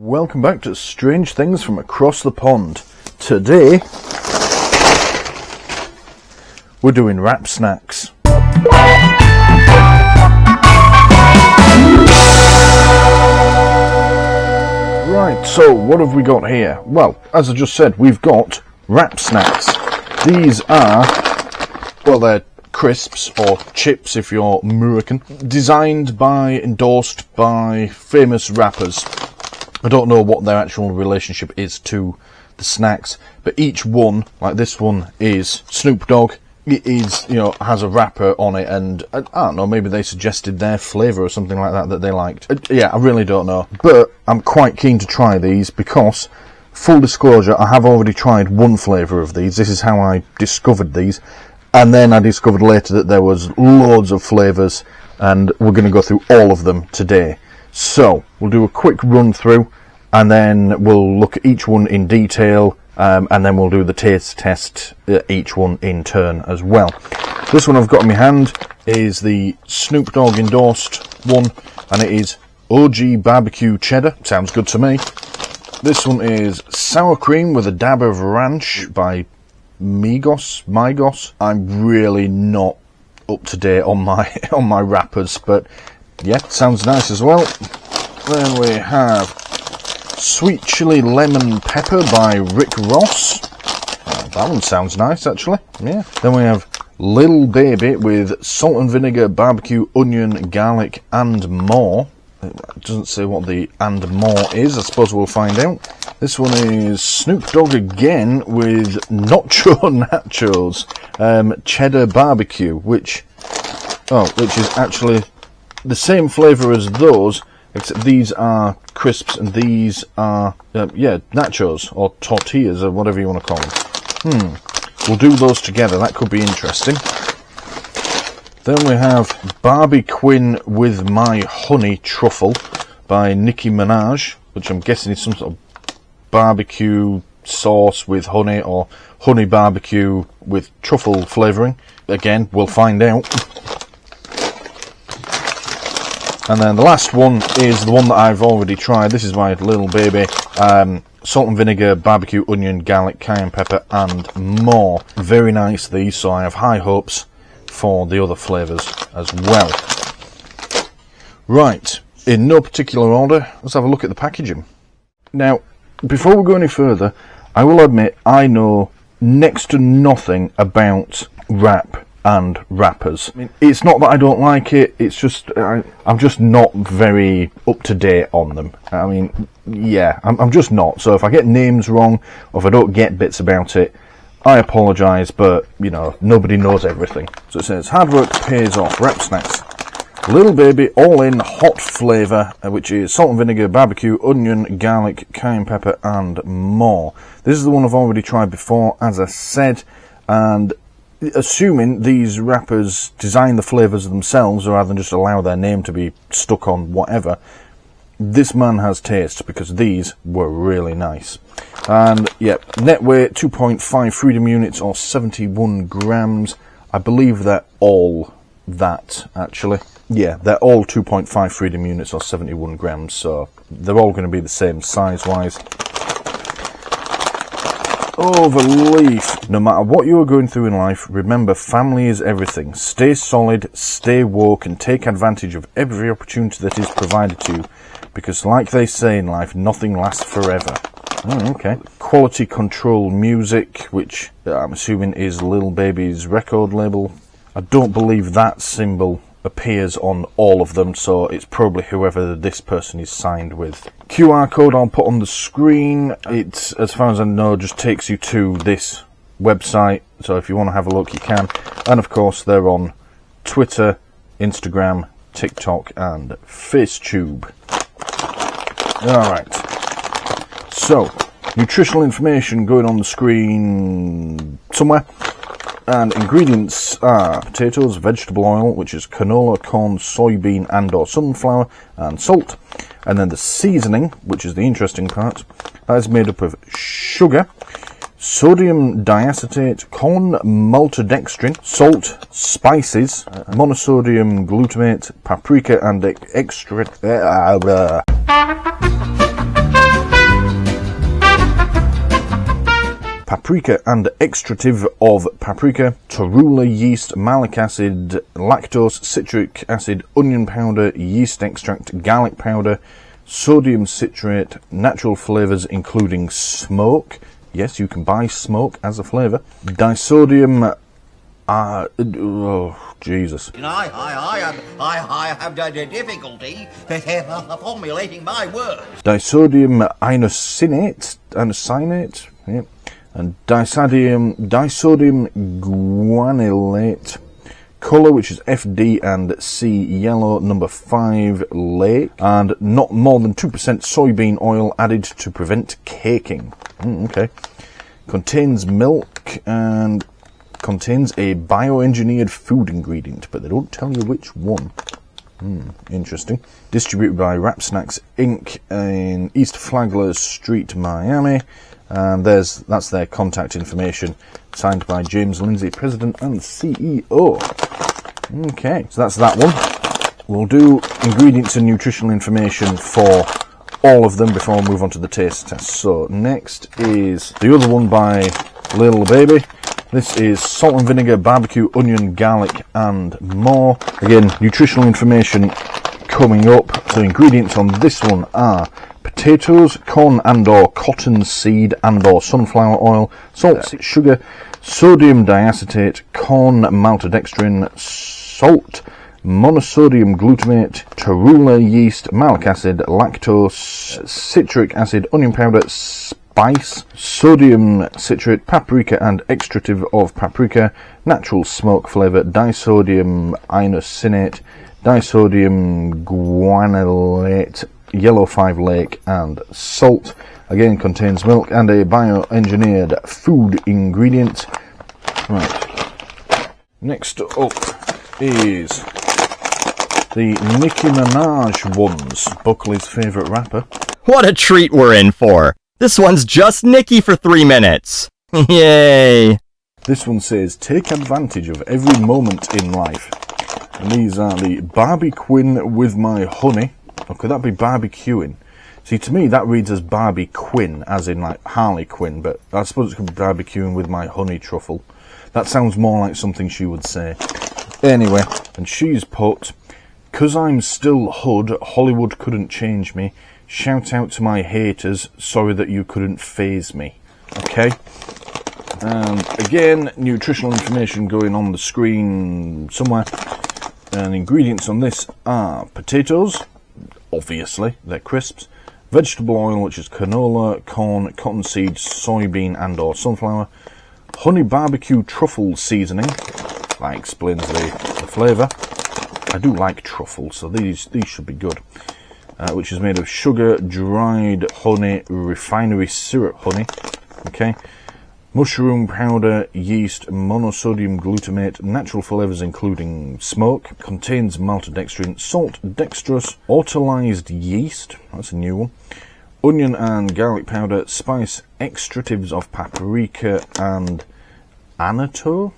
Welcome back to Strange Things from Across the Pond. Today, we're doing wrap snacks. Right, so what have we got here? Well, as I just said, we've got wrap snacks. These are, well, they're crisps or chips if you're American, designed by, endorsed by famous rappers. I don't know what their actual relationship is to the snacks, but each one, like this one, is Snoop Dogg. It is, has a wrapper on it, and I don't know, maybe they suggested their flavour or something like that they liked. Yeah, I really don't know. But I'm quite keen to try these because, full disclosure, I have already tried one flavour of these. This is how I discovered these. And then I discovered later that there was loads of flavours, and we're going to go through all of them today. So, we'll do a quick run through, and then we'll look at each one in detail, and then we'll do the taste test, each one in turn as well. This one I've got in my hand is the Snoop Dogg endorsed one, and it is OG Barbecue Cheddar. Sounds good to me. This one is Sour Cream with a Dab of Ranch by Migos. I'm really not up to date on my wrappers, but yeah, sounds nice as well. Then we have Sweet Chili Lemon Pepper by Rick Ross. That one sounds nice, actually. Yeah. Then we have Lil Baby with Salt and Vinegar, Barbecue, Onion, Garlic, and more. It doesn't say what the and more is. I suppose we'll find out. This one is Snoop Dogg again with Nacho Nachos, Cheddar Barbecue, which is actually the same flavour as those, except these are crisps and these are, nachos or tortillas or whatever you want to call them. We'll do those together. That could be interesting. Then we have Barbie Quinn with My Honey Truffle by Nicki Minaj, which I'm guessing is some sort of barbecue sauce with honey or honey barbecue with truffle flavouring. Again, we'll find out. And then the last one is the one that I've already tried. This is my Little Baby. Salt and vinegar, barbecue, onion, garlic, cayenne pepper, and more. Very nice, these, so I have high hopes for the other flavours as well. Right, in no particular order, let's have a look at the packaging. Now, before we go any further, I will admit I know next to nothing about wrap and wrappers. I mean, it's not that I don't like it, it's just I'm just not very up to date on them. I mean, yeah, I'm just not. So if I get names wrong or if I don't get bits about it, I apologise, but nobody knows everything. So it says hard work pays off. Wrap snacks. Little Baby all-in hot flavour, which is salt and vinegar, barbecue, onion, garlic, cayenne pepper, and more. This is the one I've already tried before, as I said, and assuming these wrappers design the flavours themselves rather than just allow their name to be stuck on whatever, this man has taste, because these were really nice. And yeah, net weight 2.5 freedom units or 71 grams. I believe they're all that, actually. Yeah, they're all 2.5 freedom units or 71 grams, so they're all going to be the same size-wise. Overleaf. No matter what you are going through in life, remember family is everything. Stay solid, stay woke, and take advantage of every opportunity that is provided to you. Because like they say in life, nothing lasts forever. Okay. Quality Control Music, which I'm assuming is Lil Baby's record label. I don't believe that symbol appears on all of them, so it's probably whoever this person is signed with. QR code I'll put on the screen. It's, as far as I know, just takes you to this website, so if you want to have a look you can. And of course they're on Twitter, Instagram, TikTok and FaceTube. Alright, so nutritional information going on the screen somewhere. And ingredients are potatoes, vegetable oil, which is canola, corn, soybean and or sunflower, and salt. And then the seasoning, which is the interesting part, that is made up of sugar, sodium diacetate, corn maltodextrin, salt, spices, monosodium glutamate, paprika and extra... paprika and extrative of paprika, torula yeast, malic acid, lactose, citric acid, onion powder, yeast extract, garlic powder, sodium citrate, natural flavours including smoke. Yes, you can buy smoke as a flavour. Disodium, oh, Jesus. I have difficulty formulating my words. Disodium inosine, yep, and disodium guanylate. Colour, which is FD and C yellow, number 5 lake, and not more than 2% soybean oil added to prevent caking. Okay. Contains milk and contains a bioengineered food ingredient, but they don't tell you which one. Interesting. Distributed by Wrap Snacks Inc. in East Flagler Street, Miami. And that's their contact information, signed by James Lindsay, President and CEO. Okay, so that's that one. We'll do ingredients and nutritional information for all of them before we move on to the taste test. So next is the other one by Little Baby. This is salt and vinegar, barbecue, onion, garlic, and more. Again, nutritional information coming up. So ingredients on this one are potatoes, corn and or cotton seed and or sunflower oil, salt, sugar, sodium diacetate, corn maltodextrin, salt, monosodium glutamate, torula yeast, malic acid, lactose, citric acid, onion powder, spice, sodium citrate, paprika and extrative of paprika, natural smoke flavour, disodium inosinate, disodium guanylate, yellow 5 lake, and salt. Again, contains milk and a bioengineered food ingredient. Right. Next up is the Nicki Minaj ones, Buckley's favourite rapper. What a treat we're in for! This one's just Nicki for 3 minutes. Yay! This one says, take advantage of every moment in life. And these are the Barbie Quinn with my honey. Or could that be barbecuing? See, to me, that reads as Barbie Quinn, as in like Harley Quinn, but I suppose it could be barbecuing with my honey truffle. That sounds more like something she would say. Anyway, and she's put, 'cause I'm still hood, Hollywood couldn't change me. Shout out to my haters, sorry that you couldn't faze me. Okay? And again, nutritional information going on the screen somewhere. And ingredients on this are potatoes, obviously, they're crisps, vegetable oil, which is canola, corn, cottonseed, soybean and or sunflower, honey barbecue truffle seasoning, that explains the flavour. I do like truffle, so these should be good. Which is made of sugar, dried honey, refinery syrup honey, okay, mushroom powder, yeast, monosodium glutamate, natural flavours including smoke, contains maltodextrin, salt, dextrose, autolyzed yeast, that's a new one, onion and garlic powder, spice, extratives of paprika and annatto,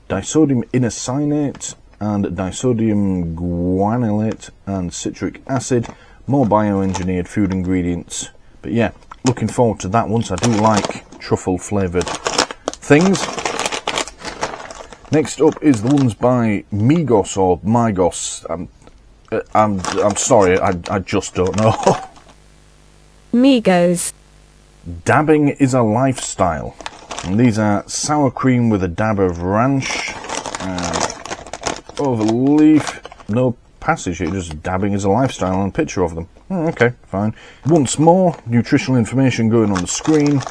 disodium inosine and disodium guanylate and citric acid, more bioengineered food ingredients. But yeah, looking forward to that one, so I do like truffle flavoured things. Next up is the ones by Migos or Migos. I'm sorry, I just don't know. Migos. Dabbing is a lifestyle. And these are sour cream with a dab of ranch. Over leaf, no passage here, just dabbing is a lifestyle and a picture of them. Okay, fine. Once more, nutritional information going on the screen.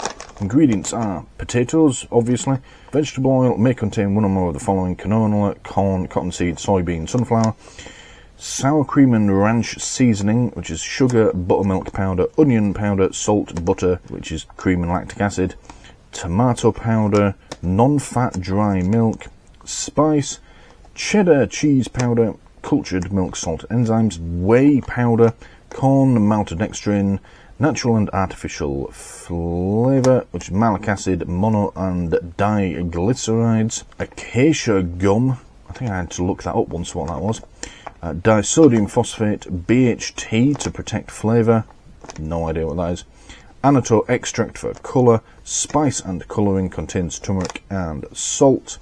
Ingredients are potatoes, obviously. Vegetable oil may contain one or more of the following: canola, corn, cottonseed, soybean, sunflower. Sour cream and ranch seasoning, which is sugar, buttermilk powder, onion powder, salt, butter, which is cream and lactic acid. Tomato powder, non-fat dry milk, spice, cheddar cheese powder, cultured milk salt enzymes, whey powder, corn maltodextrin, natural and artificial flavour, which is malic acid, mono and diglycerides, acacia gum, I think I had to look that up once what that was, disodium phosphate, BHT to protect flavour, no idea what that is, annatto extract for colour, spice and colouring, contains turmeric and salt,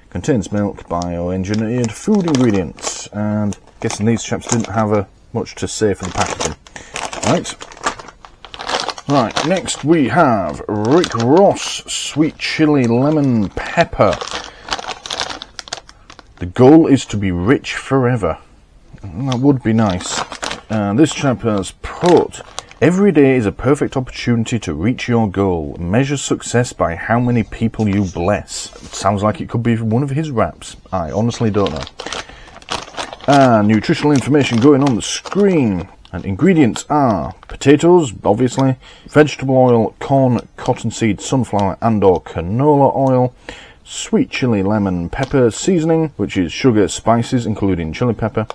contains milk, bioengineered food ingredients, and guessing these chaps didn't have much to say for the packaging. Right, next we have Rick Ross Sweet Chili Lemon Pepper. The goal is to be rich forever. That would be nice. This chap has put, every day is a perfect opportunity to reach your goal. Measure success by how many people you bless. It sounds like it could be one of his raps. I honestly don't know. Nutritional information going on the screen. And ingredients are potatoes, obviously, vegetable oil, corn, cottonseed, sunflower and or canola oil, sweet chili lemon pepper seasoning, which is sugar, spices, including chili pepper,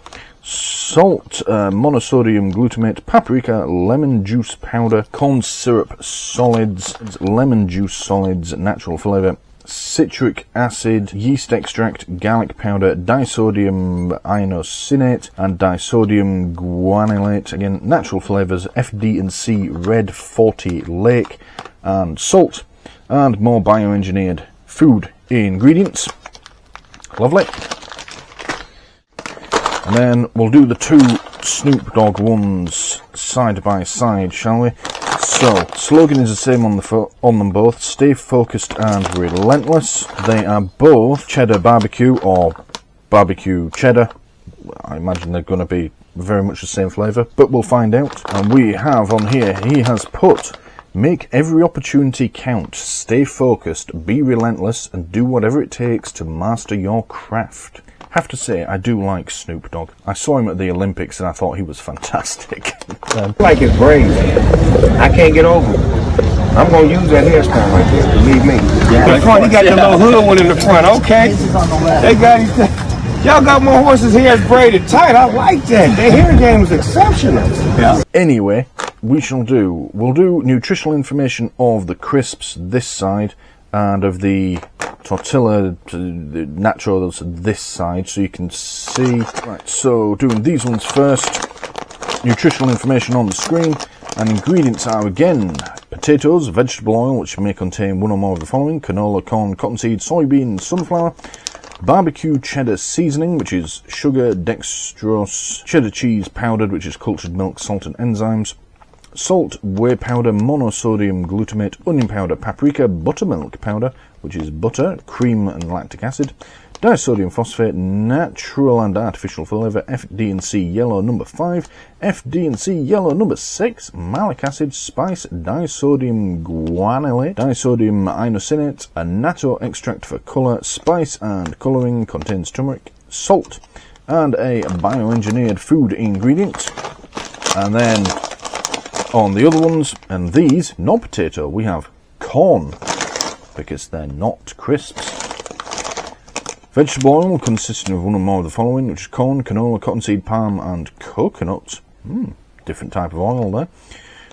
salt, monosodium glutamate, paprika, lemon juice powder, corn syrup solids, lemon juice solids, natural flavour, citric acid, yeast extract, garlic powder, disodium inosinate and disodium guanylate, again natural flavours, FD&C red 40 lake, and salt, and more bioengineered food ingredients. Lovely. And then we'll do the two Snoop Dogg ones side by side, shall we? So, slogan is the same on them both. Stay focused and relentless. They are both cheddar barbecue or barbecue cheddar. I imagine they're going to be very much the same flavour, but we'll find out. And we have on here, he has put, make every opportunity count. Stay focused, be relentless, and do whatever it takes to master your craft. Have to say, I do like Snoop Dogg. I saw him at the Olympics and I thought he was fantastic. Like his braids. I can't get over it. I'm going to use that hairstyle right there, believe me. Yeah, the front, he got the little hood one in the front, okay. They got, y'all got more horses' hairs braided tight. I like that. Their hair game is exceptional. Yeah. Anyway, we'll do nutritional information of the crisps this side and of the tortilla nachos this side, so you can see. Right, so doing these ones first. Nutritional information on the screen, and ingredients are again potatoes, vegetable oil, which may contain one or more of the following: canola, corn, cottonseed, soybean, sunflower, barbecue cheddar seasoning, which is sugar, dextrose, cheddar cheese powdered, which is cultured milk, salt and enzymes, salt, whey powder, monosodium glutamate, onion powder, paprika, buttermilk powder, which is butter, cream and lactic acid, disodium phosphate, natural and artificial flavour, FD&C yellow number 5, FD&C yellow number 6, malic acid, spice, disodium guanylate, disodium inosinate, annatto extract for colour, spice and colouring, contains turmeric, salt, and a bioengineered food ingredient. And then on the other ones, and these, not potato, we have corn, because they're not crisps. Vegetable oil consisting of one or more of the following, which is corn, canola, cottonseed, palm and coconut. Different type of oil there.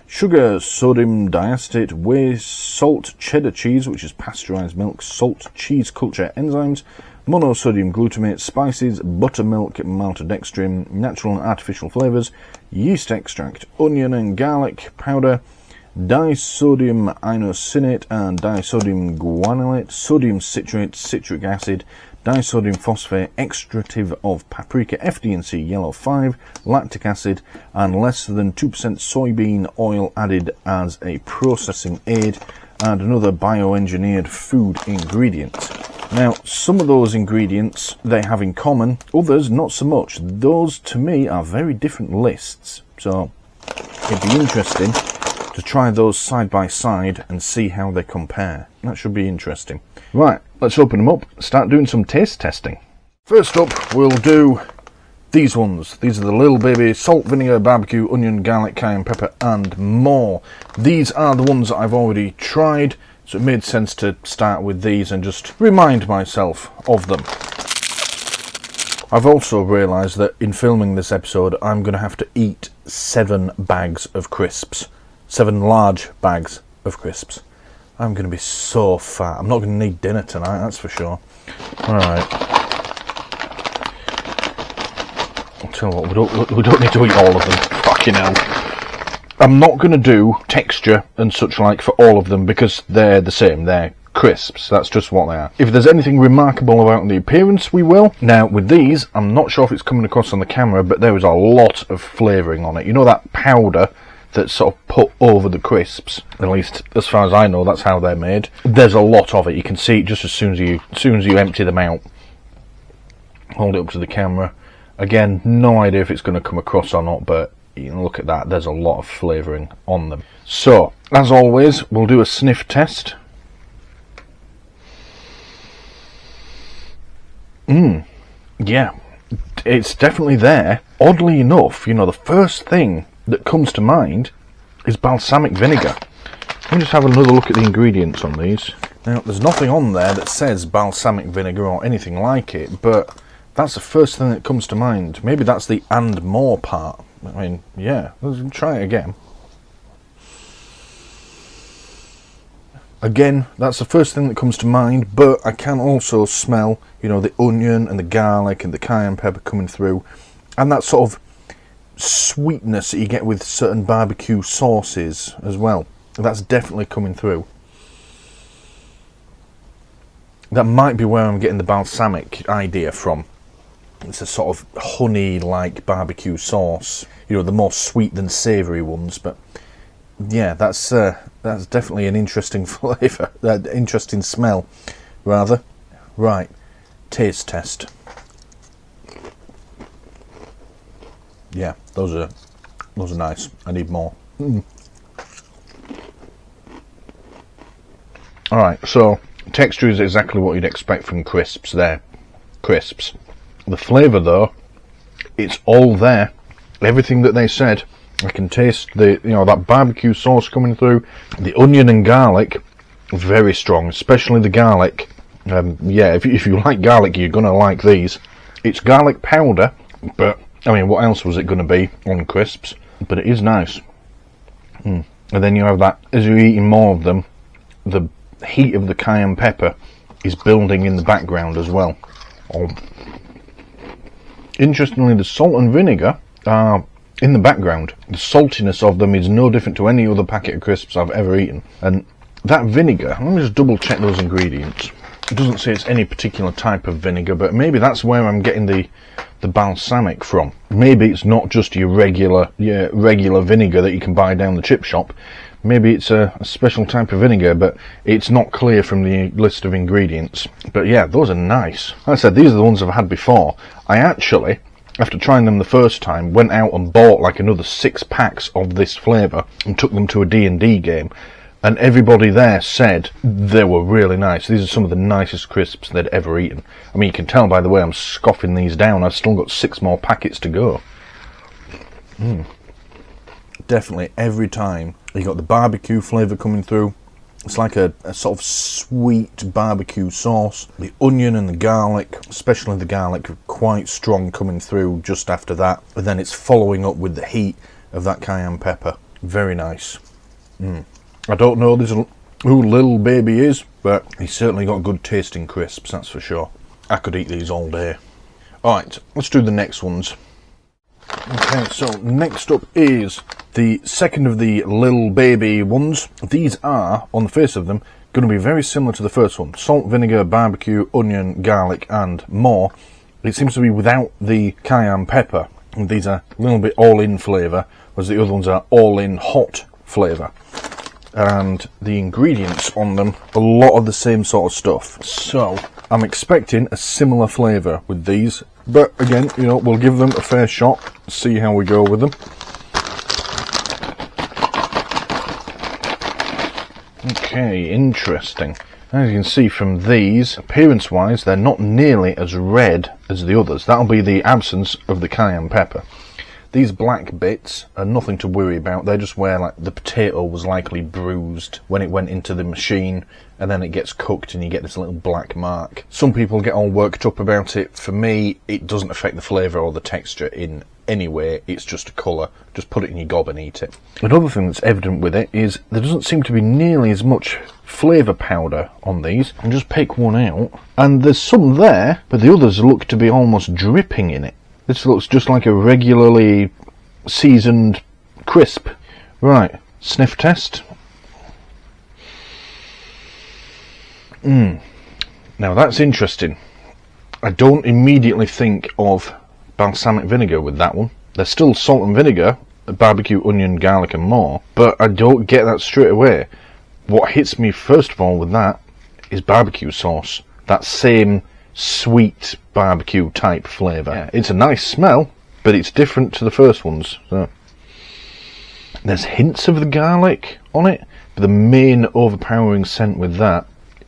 Sugar, sodium diacetate, whey, salt, cheddar cheese, which is pasteurized milk, salt, cheese culture enzymes, monosodium glutamate, spices, buttermilk, maltodextrin, natural and artificial flavors, yeast extract, onion and garlic powder, disodium inosinate and disodium guanylate, sodium citrate, citric acid, disodium phosphate, extractive of paprika, FD&C yellow 5, lactic acid, and less than 2% soybean oil added as a processing aid, and another bioengineered food ingredient. Now, some of those ingredients they have in common, others not so much. Those, to me, are very different lists, so it'd be interesting to try those side by side and see how they compare. That should be interesting. Right, let's open them up, start doing some taste testing. First up, we'll do these ones. These are the Little Baby salt, vinegar, barbecue, onion, garlic, cayenne pepper and more. These are the ones that I've already tried, so it made sense to start with these and just remind myself of them. I've also realised that in filming this episode I'm going to have to eat 7 bags of crisps. 7 large bags of crisps. I'm going to be so fat. I'm not going to need dinner tonight, that's for sure. Alright. I'll tell you what, we don't need to eat all of them. Fucking hell. I'm not going to do texture and such like for all of them because they're the same. They're crisps. That's just what they are. If there's anything remarkable about the appearance, we will. Now, with these, I'm not sure if it's coming across on the camera, but there is a lot of flavouring on it. You know that powder that's sort of put over the crisps? At least, as far as I know, that's how they're made. There's a lot of it. You can see it just as soon as you empty them out. Hold it up to the camera. Again, no idea if it's going to come across or not, but you can look at that. There's a lot of flavouring on them. So, as always, we'll do a sniff test. Yeah, it's definitely there. Oddly enough, you know, the first thing that comes to mind is balsamic vinegar. Let me just have another look at the ingredients on these. Now, there's nothing on there that says balsamic vinegar or anything like it, but that's the first thing that comes to mind. Maybe that's the and more part. I mean, yeah, let's try it again. Again, that's the first thing that comes to mind, but I can also smell, you know, the onion and the garlic and the cayenne pepper coming through, and that sort of sweetness that you get with certain barbecue sauces as well. That's definitely coming through. That might be where I'm getting the balsamic idea from. It's a sort of honey-like barbecue sauce. You know, the more sweet than savoury ones, but yeah, that's definitely an interesting flavour, interesting smell, rather. Right, taste test. Yeah, those are nice. I need more. All right, so texture is exactly what you'd expect from crisps. There, crisps. The flavour, though, it's all there. Everything that they said. I can taste that barbecue sauce coming through. The onion and garlic, very strong, especially the garlic. Yeah, if you like garlic, you're gonna like these. It's garlic powder, but I mean, what else was it gonna be on crisps? But it is nice. And then you have that as you're eating more of them, the heat of the cayenne pepper is building in the background as well. Interestingly, the salt and vinegar are in the background. The saltiness of them is no different to any other packet of crisps I've ever eaten. And that vinegar, let me just double check those ingredients. It doesn't say it's any particular type of vinegar, but maybe that's where I'm getting the balsamic from. Maybe it's not just your regular vinegar that you can buy down the chip shop. Maybe it's a special type of vinegar, but it's not clear from the list of ingredients. But yeah, those are nice. Like I said, these are the ones I've had before. I actually, after trying them the first time, went out and bought like another 6 packs of this flavour and took them to a D&D game. And everybody there said they were really nice. These are some of the nicest crisps they'd ever eaten. I mean, you can tell by the way I'm scoffing these down. I've still got 6 more packets to go. Definitely, every time you got the barbecue flavour coming through. It's like a sort of sweet barbecue sauce. The onion and the garlic, especially the garlic, are quite strong coming through just after that. And then it's following up with the heat of that cayenne pepper. Very nice. I don't know who Little Baby is, but he's certainly got good tasting crisps, that's for sure. I could eat these all day. Alright, let's do the next ones. Okay, so next up is the second of the Little Baby ones. These are, on the face of them, going to be very similar to the first one. Salt, vinegar, barbecue, onion, garlic and more. It seems to be without the cayenne pepper. And these are a little bit all-in flavour, whereas the other ones are all-in hot flavour. And the ingredients on them, a lot of the same sort of stuff. So I'm expecting a similar flavour with these, but again, you know, we'll give them a fair shot, see how we go with them. Okay, interesting. As you can see from these, appearance wise, they're not nearly as red as the others. That'll be the absence of the cayenne pepper. These black bits are nothing to worry about. They're just where like the potato was likely bruised when it went into the machine, and then it gets cooked and you get this little black mark. Some people get all worked up about it. For me, it doesn't affect the flavour or the texture in any way. It's just a colour. Just put it in your gob and eat it. Another thing that's evident with it is there doesn't seem to be nearly as much flavour powder on these. And just pick one out, and there's some there, but the others look to be almost dripping in it. This looks just like a regularly seasoned crisp, Right, sniff test. Now that's interesting. I don't immediately think of balsamic vinegar with that one. There's still salt and vinegar, barbecue, onion, garlic and more, but I don't get that straight away. What hits me first of all with that is barbecue sauce. That same sweet barbecue type flavour. Yeah, it's a nice smell, but it's different to the first ones. So there's hints of the garlic on it, but the main overpowering scent with that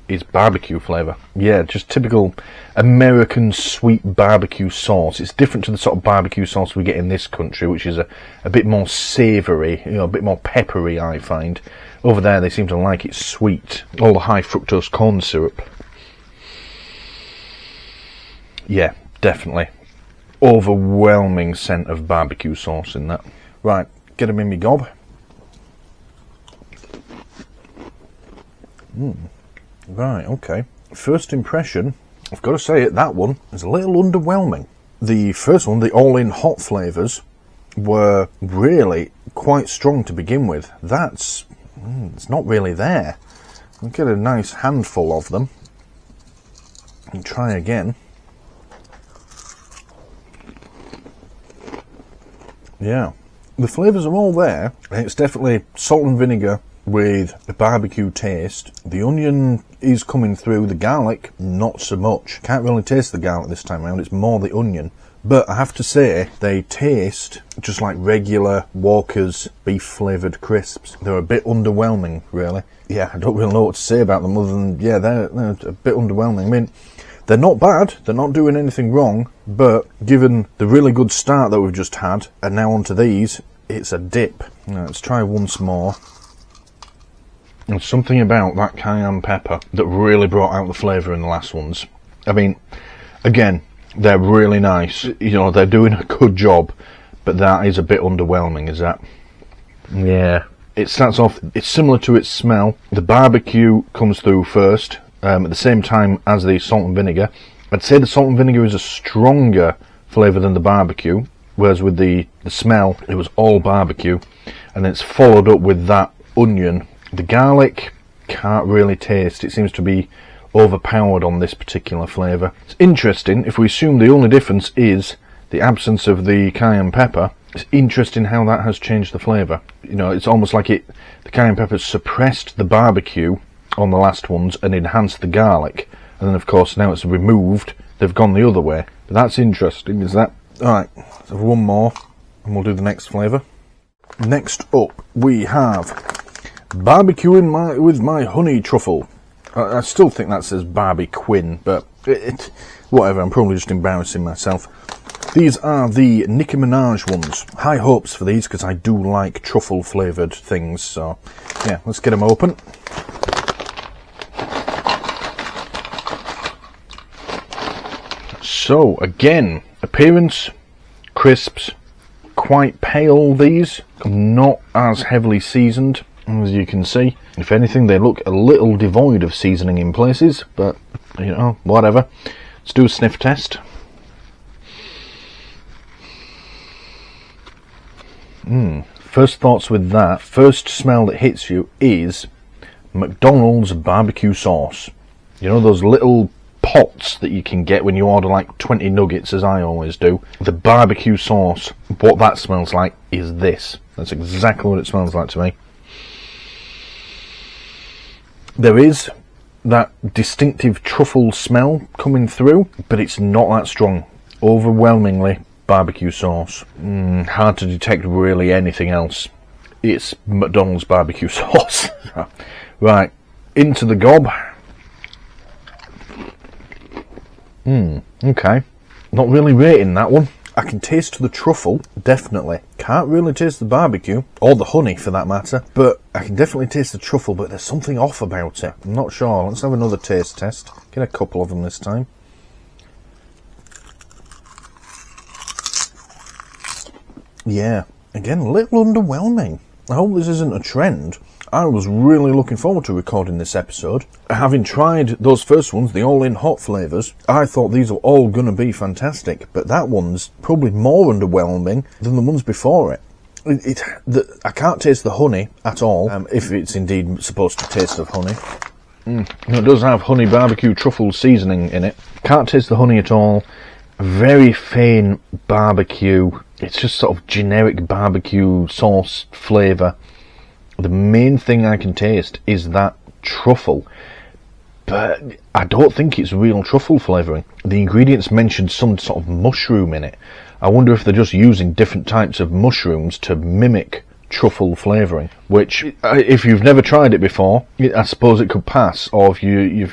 is barbecue flavour. Yeah, just typical American sweet barbecue sauce. It's different to the sort of barbecue sauce we get in this country, which is a bit more savoury, you know, a bit more peppery, I find. Over there they seem to like it sweet. All the high fructose corn syrup. Yeah, definitely. Overwhelming scent of barbecue sauce in that. Right, get them in me gob. Right, okay. First impression, I've got to say it, that one is a little underwhelming. The first one, the all-in hot flavours, were really quite strong to begin with. That's it's not really there. I'll get a nice handful of them and try again. Yeah, the flavours are all there. It's definitely salt and vinegar with a barbecue taste. The onion is coming through, the garlic not so much. Can't really taste the garlic this time around, it's more the onion. But I have to say, they taste just like regular Walker's beef flavoured crisps. They're a bit underwhelming, really. Yeah, I don't really know what to say about them other than, yeah, they're a bit underwhelming. I mean, they're not bad, they're not doing anything wrong, but given the really good start that we've just had, and now onto these, it's a dip. Now, let's try once more. There's something about that cayenne pepper that really brought out the flavour in the last ones. I mean, again, they're really nice. You know, they're doing a good job, but that is a bit underwhelming, is that? Yeah. It starts off, it's similar to its smell. The barbecue comes through first, at the same time as the salt and vinegar. I'd say the salt and vinegar is a stronger flavour than the barbecue, whereas with the smell, it was all barbecue. And then it's followed up with that onion. The garlic, can't really taste. It seems to be overpowered on this particular flavour. It's interesting, if we assume the only difference is the absence of the cayenne pepper, it's interesting how that has changed the flavour. You know, it's almost like the cayenne pepper suppressed the barbecue on the last ones and enhanced the garlic. And then of course now it's removed, they've gone the other way. But that's interesting, is that? Alright, so one more and we'll do the next flavour. Next up we have barbecuing with my honey truffle. I still think that says Barbequin, but whatever, I'm probably just embarrassing myself. These are the Nicki Minaj ones. High hopes for these because I do like truffle flavoured things, so yeah, let's get them open. So, again, appearance, crisps, quite pale these, not as heavily seasoned. As you can see, if anything, they look a little devoid of seasoning in places, but, you know, whatever. Let's do a sniff test. First thoughts with that, first smell that hits you is McDonald's barbecue sauce. You know those little pots that you can get when you order like 20 nuggets, as I always do? The barbecue sauce, what that smells like is this. That's exactly what it smells like to me. There is that distinctive truffle smell coming through, but it's not that strong. Overwhelmingly barbecue sauce. Hard to detect really anything else. It's McDonald's barbecue sauce. Right, into the gob. Okay. Not really rating that one. I can taste the truffle, definitely. Can't really taste the barbecue, or the honey for that matter, but I can definitely taste the truffle, but there's something off about it. I'm not sure. Let's have another taste test. Get a couple of them this time. Yeah, again, a little underwhelming. I hope this isn't a trend. I was really looking forward to recording this episode. Having tried those first ones, the all-in hot flavours, I thought these were all going to be fantastic, but that one's probably more underwhelming than the ones before it. I can't taste the honey at all, if it's indeed supposed to taste of honey. It does have honey barbecue truffle seasoning in it. Can't taste the honey at all. Very faint barbecue. It's just sort of generic barbecue sauce flavour. The main thing I can taste is that truffle, but I don't think it's real truffle flavouring. The ingredients mentioned some sort of mushroom in it. I wonder if they're just using different types of mushrooms to mimic truffle flavouring, which, if you've never tried it before, I suppose it could pass, or if you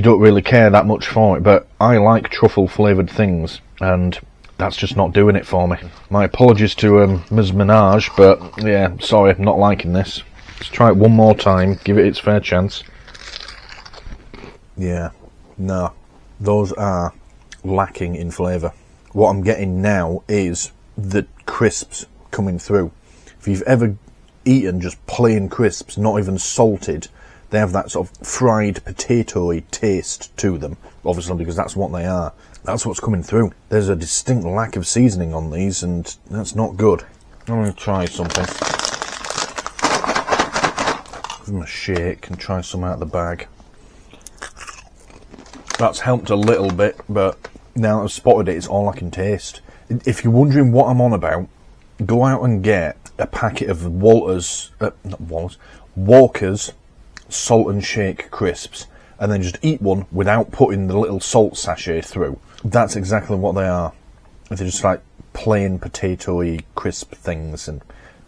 don't really care that much for it. But I like truffle flavoured things, and that's just not doing it for me. My apologies to Ms. Minaj, but yeah, sorry, I'm not liking this. Let's try it one more time, give it its fair chance. Yeah, no, those are lacking in flavour. What I'm getting now is the crisps coming through. If you've ever eaten just plain crisps, not even salted, they have that sort of fried potato-y taste to them, obviously, because that's what they are. That's what's coming through. There's a distinct lack of seasoning on these, and that's not good. I'm going to try something. Give them a shake and try some out of the bag. That's helped a little bit, but now I've spotted it, it's all I can taste. If you're wondering what I'm on about, go out and get a packet of Walker's Salt and Shake crisps, and then just eat one without putting the little salt sachet through. That's exactly what they are. They're just like plain potato-y crisp things, and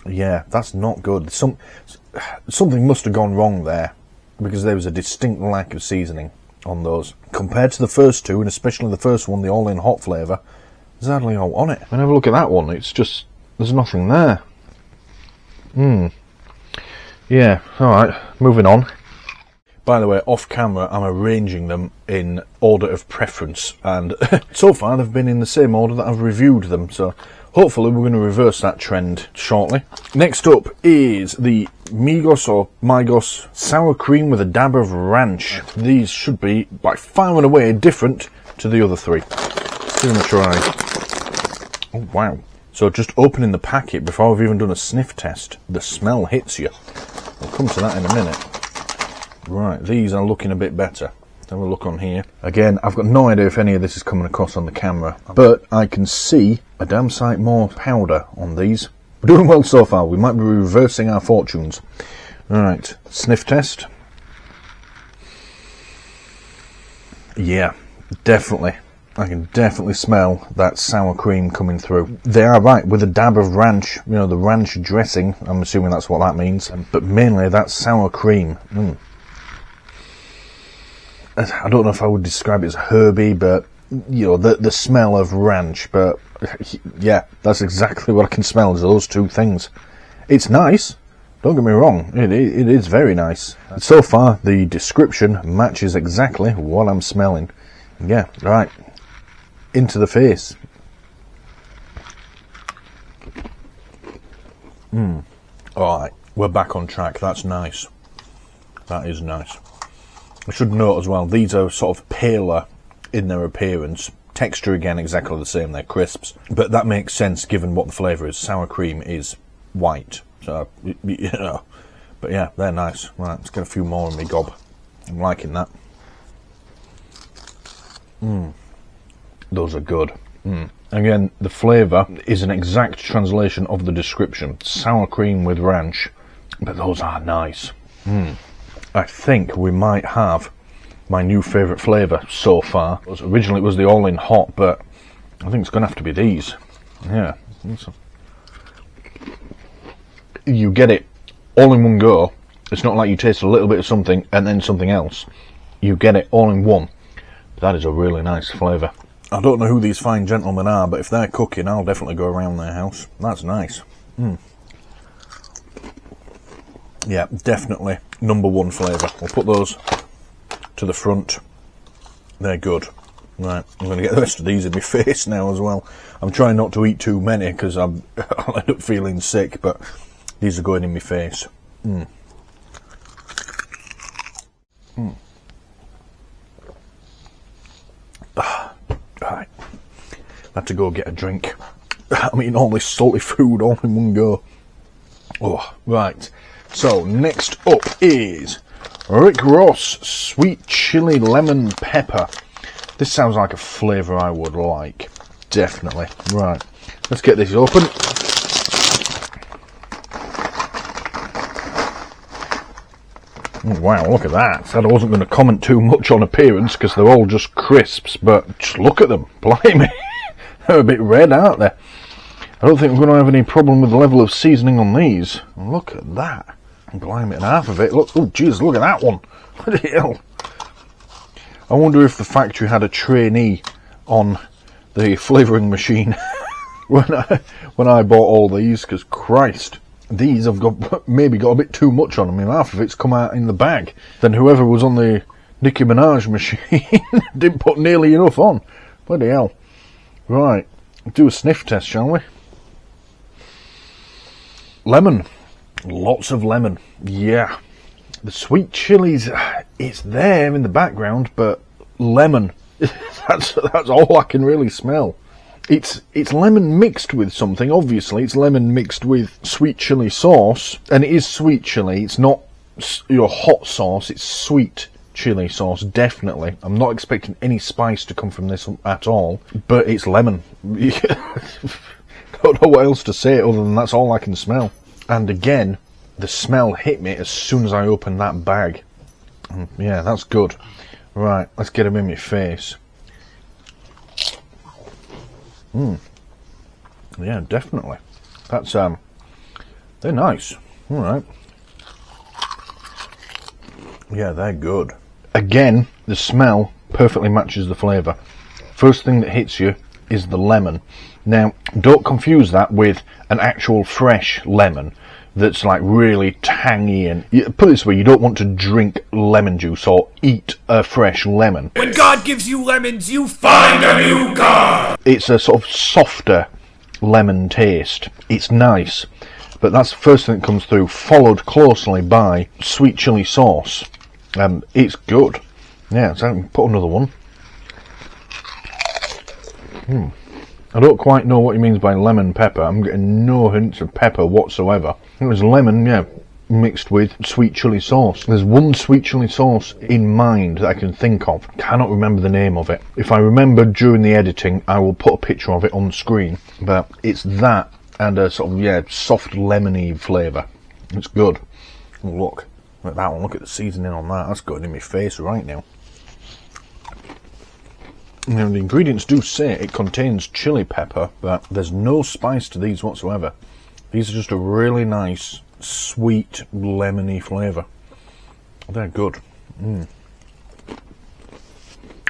yeah, that's not good. Something must have gone wrong there, because there was a distinct lack of seasoning on those. Compared to the first two, and especially the first one, the all-in hot flavour, there's hardly a on it. When I have a look at that one, it's just, there's nothing there. Yeah, alright, moving on. By the way, off camera, I'm arranging them in order of preference, and so far they've been in the same order that I've reviewed them, so hopefully we're going to reverse that trend shortly. Next up is the Migos sour cream with a dab of ranch. These should be by far and away different to the other three. Let's give them a try. Oh wow. So just opening the packet before I've even done a sniff test, the smell hits you. We'll come to that in a minute. Right, these are looking a bit better. Let's have a look on here. Again, I've got no idea if any of this is coming across on the camera, but I can see a damn sight more powder on these. We're doing well so far. We might be reversing our fortunes. Alright, sniff test. Yeah, definitely. I can definitely smell that sour cream coming through. They are right, with a dab of ranch, you know, the ranch dressing, I'm assuming that's what that means, but mainly that sour cream. I don't know if I would describe it as herby, but, you know, the smell of ranch, but yeah, that's exactly what I can smell, is those two things. It's nice, don't get me wrong, it is very nice. So far, the description matches exactly what I'm smelling. Yeah, right. Into the face. Alright, we're back on track. That's nice. That is nice. I should note as well, these are sort of paler in their appearance. Texture again exactly the same, they're crisps. But that makes sense given what the flavour is. Sour cream is white. So, you know. But yeah, they're nice. Right, let's get a few more in my gob. I'm liking that. Those are good. Again, the flavour is an exact translation of the description. Sour cream with ranch. But those are nice. I think we might have my new favourite flavour so far. Originally it was the all-in hot, but I think it's going to have to be these. Yeah. You get it all in one go. It's not like you taste a little bit of something and then something else. You get it all in one. That is a really nice flavour. I don't know who these fine gentlemen are, but if they're cooking, I'll definitely go around their house. That's nice. Yeah, definitely number one flavour. We'll put those to the front. They're good. Right, I'm going to get the rest of these in my face now as well. I'm trying not to eat too many because I'll end up feeling sick, but these are going in my face. Right, I have to go get a drink. I'm eating all this salty food all in one go. Oh, right. So, next up is Rick Ross Sweet Chili Lemon Pepper. This sounds like a flavour I would like. Definitely. Right. Let's get this open. Oh, wow, look at that. Said I wasn't going to comment too much on appearance because they're all just crisps, but just look at them. Blimey. They're a bit red, aren't they? I don't think we're going to have any problem with the level of seasoning on these. Look at that. Blimey, and half of it. Look, oh jeez, look at that one. What the hell? I wonder if the factory had a trainee on the flavouring machine when I bought all these, because Christ, these have maybe got a bit too much on them. I mean, half of it's come out in the bag. Then whoever was on the Nicki Minaj machine didn't put nearly enough on. Bloody hell. Right, do a sniff test, shall we? Lemon. Lots of lemon. Yeah. The sweet chilies, it's there in the background, but lemon. That's all I can really smell. It's lemon mixed with something, obviously. It's lemon mixed with sweet chili sauce, and it is sweet chili. It's not your hot sauce, it's sweet chili sauce, definitely. I'm not expecting any spice to come from this at all, but it's lemon. Don't know what else to say other than that's all I can smell. And again, the smell hit me as soon as I opened that bag. And yeah, that's good. Right, let's get them in my face. Yeah, definitely. That's they're nice. All right. Yeah, they're good. Again, the smell perfectly matches the flavour. First thing that hits you is the lemon. Now, don't confuse that with an actual fresh lemon that's like really tangy, and put it this way, you don't want to drink lemon juice or eat a fresh lemon. When God gives you lemons, you find a new God! It's a sort of softer lemon taste. It's nice, but that's the first thing that comes through, followed closely by sweet chili sauce. It's good. Yeah, so I can put another one. I don't quite know what he means by lemon pepper. I'm getting no hints of pepper whatsoever. It was lemon, yeah, mixed with sweet chili sauce. There's one sweet chili sauce in mind that I can think of. Cannot remember the name of it. If I remember during the editing, I will put a picture of it on the screen. But it's that and a sort of, yeah, soft lemony flavour. It's good. Oh, look at that one. Look at the seasoning on that. That's going in my face right now. Now, the ingredients do say it contains chili pepper, but there's no spice to these whatsoever. These are just a really nice, sweet, lemony flavour. They're good.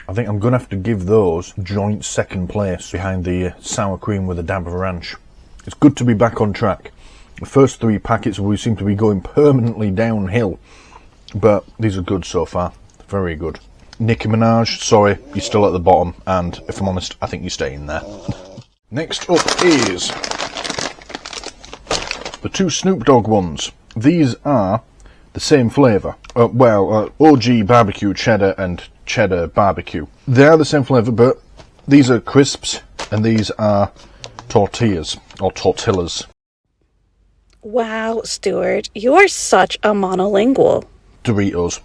I think I'm going to have to give those joint second place behind the sour cream with a dab of ranch. It's good to be back on track. The first 3 packets we seem to be going permanently downhill, but these are good so far. Very good. Nicki Minaj, sorry, you're still at the bottom, and if I'm honest, I think you're staying there. Next up is the 2 Snoop Dogg ones. These are the same flavour. OG barbecue cheddar and cheddar barbecue. They are the same flavour, but these are crisps, and these are tortillas, or tortillas. Wow, Stuart, you are such a monolingual. Doritos.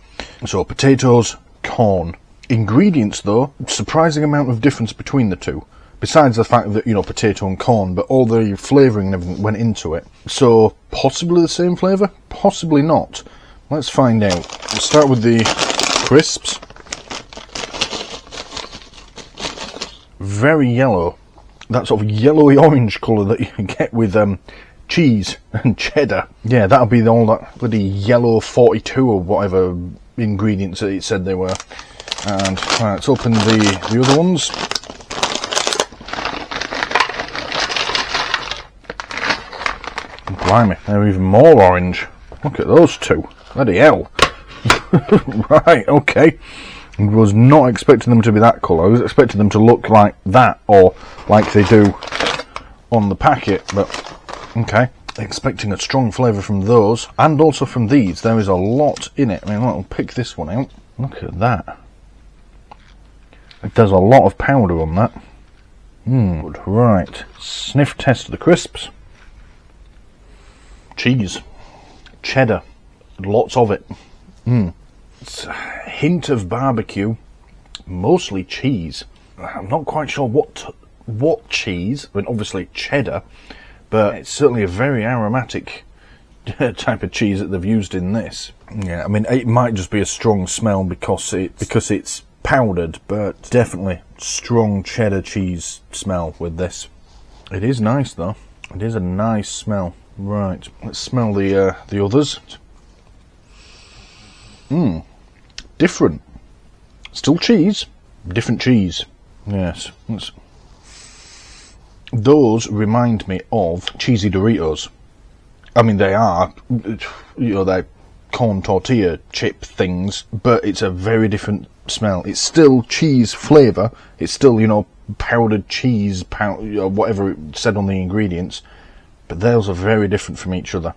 So potatoes, corn. Ingredients though, surprising amount of difference between the two. Besides the fact that, you know, potato and corn, but all the flavouring and everything went into it. So, possibly the same flavour? Possibly not. Let's find out. We'll start with the crisps. Very yellow. That sort of yellowy orange colour that you can get with cheese and cheddar. Yeah, that'll be all that bloody yellow 42 or whatever ingredients that it said they were. And let's open the other ones. Blimey, they're even more orange. Look at those two. Bloody hell. Right, okay. I was not expecting them to be that colour. I was expecting them to look like that, or like they do on the packet, but okay. Expecting a strong flavour from those, and also from these. There is a lot in it. I mean, I'll pick this one out. Look at that. There's a lot of powder on that. Good. Right. Sniff test of the crisps. Cheese. Cheddar. Lots of it. It's a hint of barbecue. Mostly cheese. I'm not quite sure what cheese. I mean, obviously cheddar, but it's certainly a very aromatic type of cheese that they've used in this. Yeah, I mean, it might just be a strong smell because it's powdered, but definitely strong cheddar cheese smell with this. It is nice though. It is a nice smell. Right, let's smell the others. Different. Still cheese, different cheese. Yes. Those remind me of cheesy Doritos. I mean, they are, they're corn tortilla chip things, but it's a very different smell. It's still cheese flavour. It's still, powdered cheese, whatever it said on the ingredients. But those are very different from each other.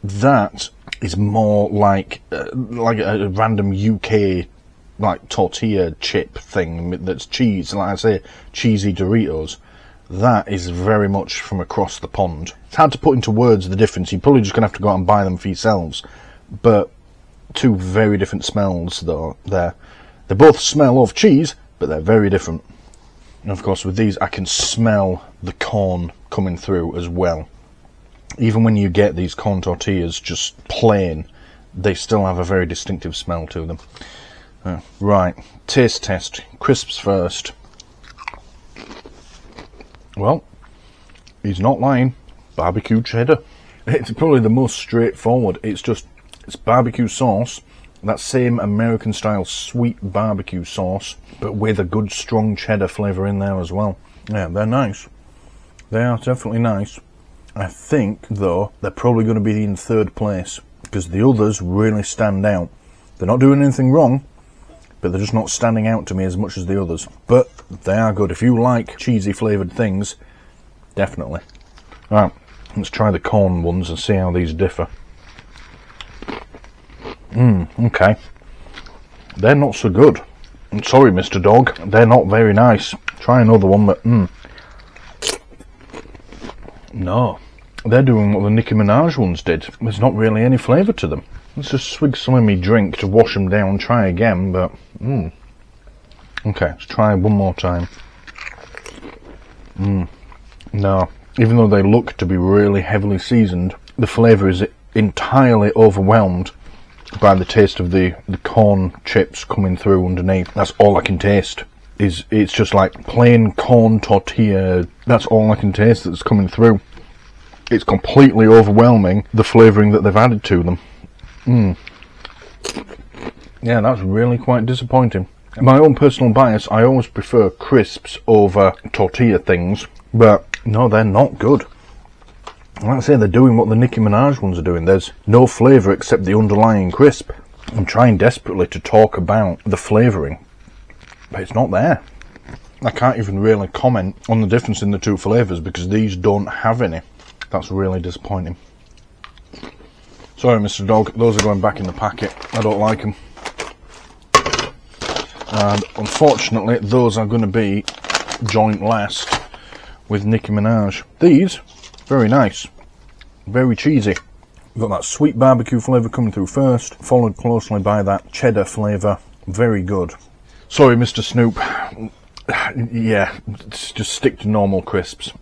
That is more like a random UK tortilla chip thing that's cheese. Like I say, cheesy Doritos. That is very much from across the pond. It's hard to put into words the difference. You're probably just going to have to go out and buy them for yourselves. But two very different smells though there. They both smell of cheese, but they're very different. And of course with these I can smell the corn coming through as well. Even when you get these corn tortillas just plain, they still have a very distinctive smell to them. Right, taste test. Crisps first. Well, he's not lying. Barbecue cheddar. It's probably the most straightforward. It's barbecue sauce, that same American style sweet barbecue sauce, but with a good strong cheddar flavour in there as well. Yeah, they're nice. They are definitely nice. I think, though, they're probably going to be in third place, because the others really stand out. They're not doing anything wrong, but they're just not standing out to me as much as the others. But they are good. If you like cheesy flavoured things, definitely. Alright, let's try the corn ones and see how these differ. Okay. They're not so good. I'm sorry, Mr. Dog. They're not very nice. Try another one, but no. They're doing what the Nicki Minaj ones did. There's not really any flavour to them. Let's just swig some of me drink to wash them down, try again, but okay, let's try one more time. No. Even though they look to be really heavily seasoned, the flavour is entirely overwhelmed by the taste of the corn chips coming through underneath. That's all I can taste. It's just like plain corn tortilla. That's all I can taste that's coming through. It's completely overwhelming the flavouring that they've added to them. Yeah, that's really quite disappointing. My own personal bias, I always prefer crisps over tortilla things, but no, they're not good. Like I say, they're doing what the Nicki Minaj ones are doing. There's no flavour except the underlying crisp. I'm trying desperately to talk about the flavouring, but it's not there. I can't even really comment on the difference in the two flavours because these don't have any. That's really disappointing. Sorry, Mr. Dog, those are going back in the packet. I don't like them. And unfortunately, those are going to be joint last with Nicki Minaj. These, very nice. Very cheesy. We've got that sweet barbecue flavour coming through first, followed closely by that cheddar flavour. Very good. Sorry, Mr. Snoop. Yeah, just stick to normal crisps.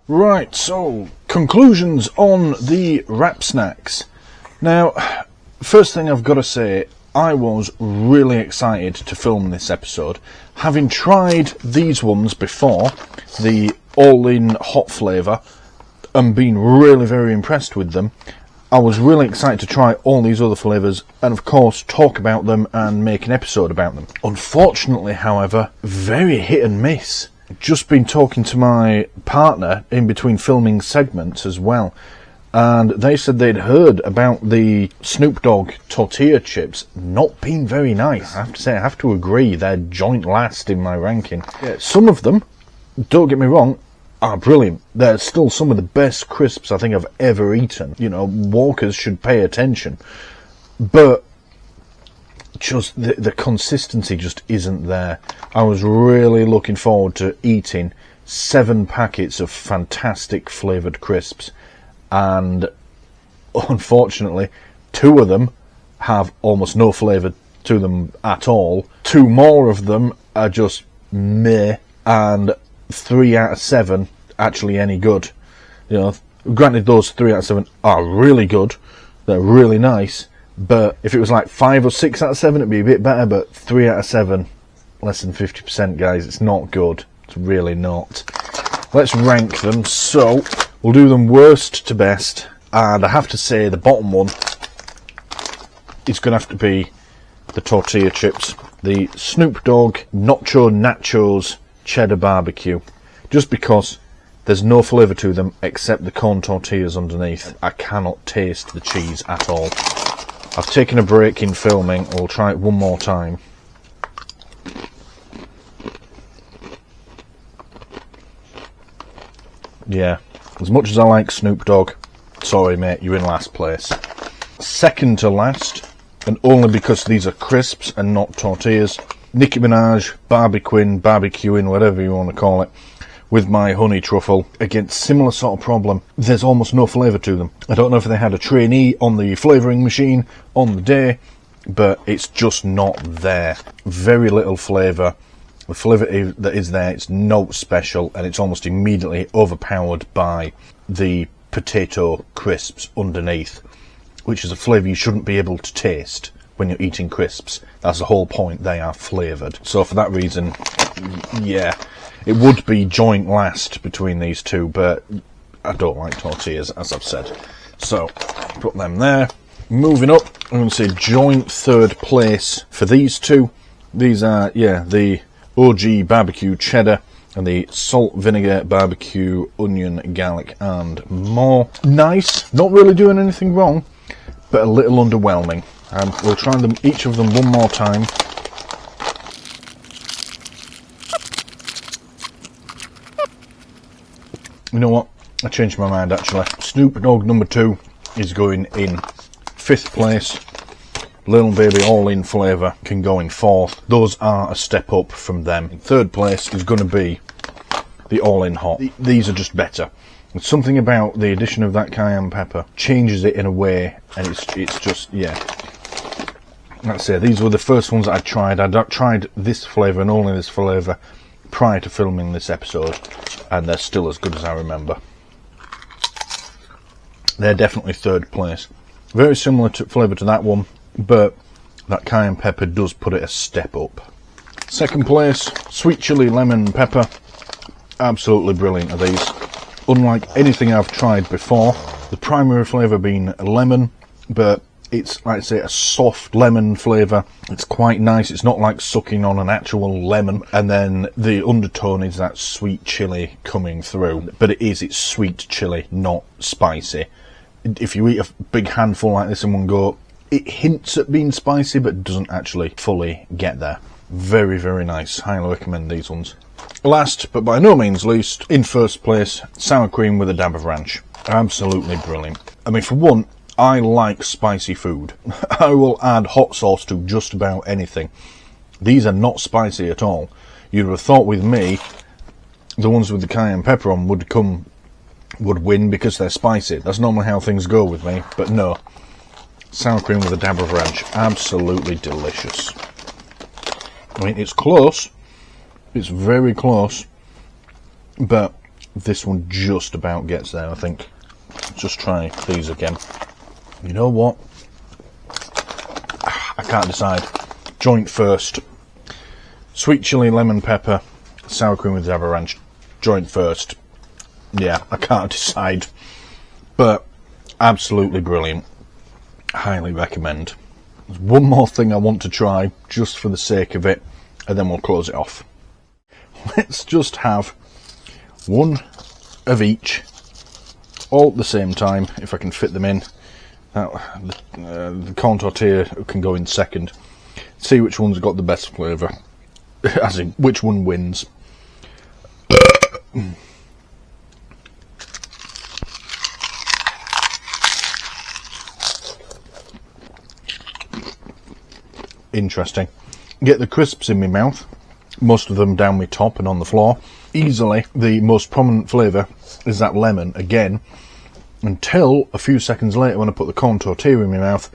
Right, so, conclusions on the wrap snacks. Now, first thing I've got to say, I was really excited to film this episode. Having tried these ones before, the all-in hot flavour, and been really very impressed with them, I was really excited to try all these other flavours and of course talk about them and make an episode about them. Unfortunately, however, very hit and miss. Just been talking to my partner in between filming segments as well, and they said they'd heard about the Snoop Dogg tortilla chips not being very nice. I have to say, I have to agree, they're joint last in my ranking. Yeah, some of them, don't get me wrong, are brilliant. They're still some of the best crisps I think I've ever eaten. You know, Walkers should pay attention. But just the consistency just isn't there. I was really looking forward to eating 7 packets of fantastic flavoured crisps, and unfortunately 2 of them have almost no flavour to them at all. 2 more of them are just meh, and 3 out of 7 actually any good. You know, granted those 3 out of 7 are really good, they're really nice, but if it was like 5 or 6 out of 7 it'd be a bit better, but 3 out of 7, less than 50%, guys, it's not good. It's really not. Let's rank them. So we'll do them worst to best, and I have to say the bottom one is going to have to be the tortilla chips, the Snoop Dogg Nacho Nachos Cheddar Barbecue, just because there's no flavour to them except the corn tortillas underneath. I cannot taste the cheese at all. I've taken a break in filming. I'll try it one more time. Yeah, as much as I like Snoop Dogg, sorry mate, you're in last place. Second to last, and only because these are crisps and not tortillas, Nicki Minaj barbecuing, whatever you want to call it, with my honey truffle. Again, similar sort of problem. There's almost no flavour to them. I don't know if they had a trainee on the flavouring machine on the day, but it's just not there. Very little flavour. The flavour that is there, it's not special, and it's almost immediately overpowered by the potato crisps underneath, which is a flavour you shouldn't be able to taste when you're eating crisps. That's the whole point, they are flavoured. So for that reason, yeah, it would be joint last between these two, but I don't like tortillas, as I've said. So, put them there. Moving up, I'm going to say joint third place for these two. These are, yeah, the OG barbecue cheddar and the salt vinegar barbecue onion garlic and more. Nice, not really doing anything wrong, but a little underwhelming. We'll try them, each of them, one more time. You know what, I changed my mind actually. Snoop Dogg number 2 is going in 5th place. Little Baby All In flavour can go in 4th. Those are a step up from them. In 3rd place is going to be the All In Hot. These are just better. There's something about the addition of that cayenne pepper changes it in a way, and it's just, yeah. Let's say these were the first ones that I tried. I'd tried this flavour and only this flavour prior to filming this episode, and they're still as good as I remember. They're definitely 3rd place. Very similar to flavour to that one, but that cayenne pepper does put it a step up. 2nd place, sweet chili lemon pepper. Absolutely brilliant are these. Unlike anything I've tried before, the primary flavour being lemon, but it's, like I say, a soft lemon flavour. It's quite nice. It's not like sucking on an actual lemon. And then the undertone is that sweet chili coming through. But it's sweet chili, not spicy. If you eat a big handful like this in one go, it hints at being spicy, but doesn't actually fully get there. Very, very nice. Highly recommend these ones. Last, but by no means least, in 1st place, sour cream with a dab of ranch. Absolutely brilliant. I mean, for one, I like spicy food. I will add hot sauce to just about anything. These are not spicy at all. You'd have thought with me, the ones with the cayenne pepper on would win because they're spicy. That's normally how things go with me, but no. Sour cream with a dab of ranch. Absolutely delicious. I mean, it's close. It's very close. But this one just about gets there, I think. Just try these again. You know what? I can't decide. Joint first. Sweet chili lemon pepper. Sour cream with dab of ranch. Joint first. Yeah, I can't decide. But absolutely brilliant. Highly recommend. There's one more thing I want to try, just for the sake of it, and then we'll close it off. Let's just have one of each, all at the same time, if I can fit them in. The corn tortilla can go in 2nd. See which one's got the best flavour. As in, which one wins. Interesting. Get the crisps in my mouth, most of them down my top and on the floor, easily the most prominent flavour is that lemon again, until a few seconds later when I put the corn tortilla in my mouth,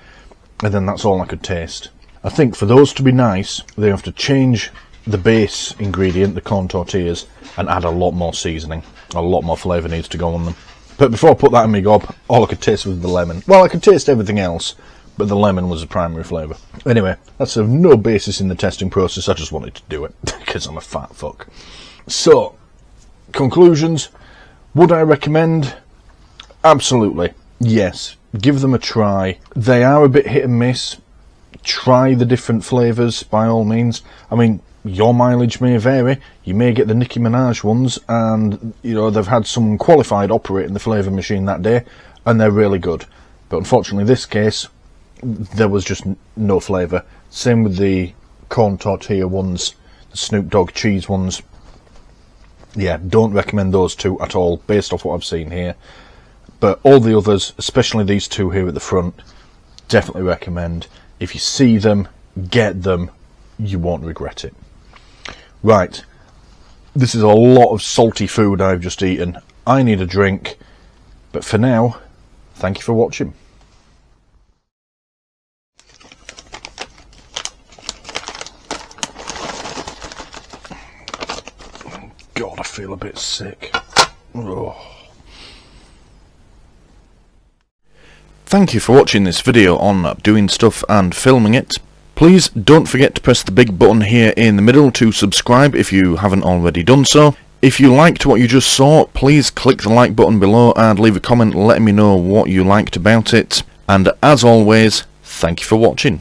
and then that's all I could taste. I think for those to be nice, they have to change the base ingredient, the corn tortillas, and add a lot more seasoning. A lot more flavour needs to go on them. But before I put that in my gob, all I could taste was the lemon. Well, I could taste everything else, but the lemon was the primary flavour. Anyway, that's of no basis in the testing process, I just wanted to do it, because I'm a fat fuck. So, conclusions. Would I recommend? Absolutely, yes. Give them a try. They are a bit hit and miss. Try the different flavours, by all means. I mean, your mileage may vary. You may get the Nicki Minaj ones, and you know they've had someone qualified operating the flavour machine that day, and they're really good. But unfortunately, this case, there was just no flavour. Same with the corn tortilla ones, the Snoop Dogg cheese ones. Yeah, don't recommend those two at all, based off what I've seen here. But all the others, especially these two here at the front, definitely recommend. If you see them, get them. You won't regret it. Right, this is a lot of salty food I've just eaten. I need a drink, but for now, thank you for watching. God, I feel a bit sick. Oh. Thank you for watching this video on doing stuff and filming it. Please don't forget to press the big button here in the middle to subscribe if you haven't already done so. If you liked what you just saw, please click the like button below and leave a comment letting me know what you liked about it. And as always, thank you for watching.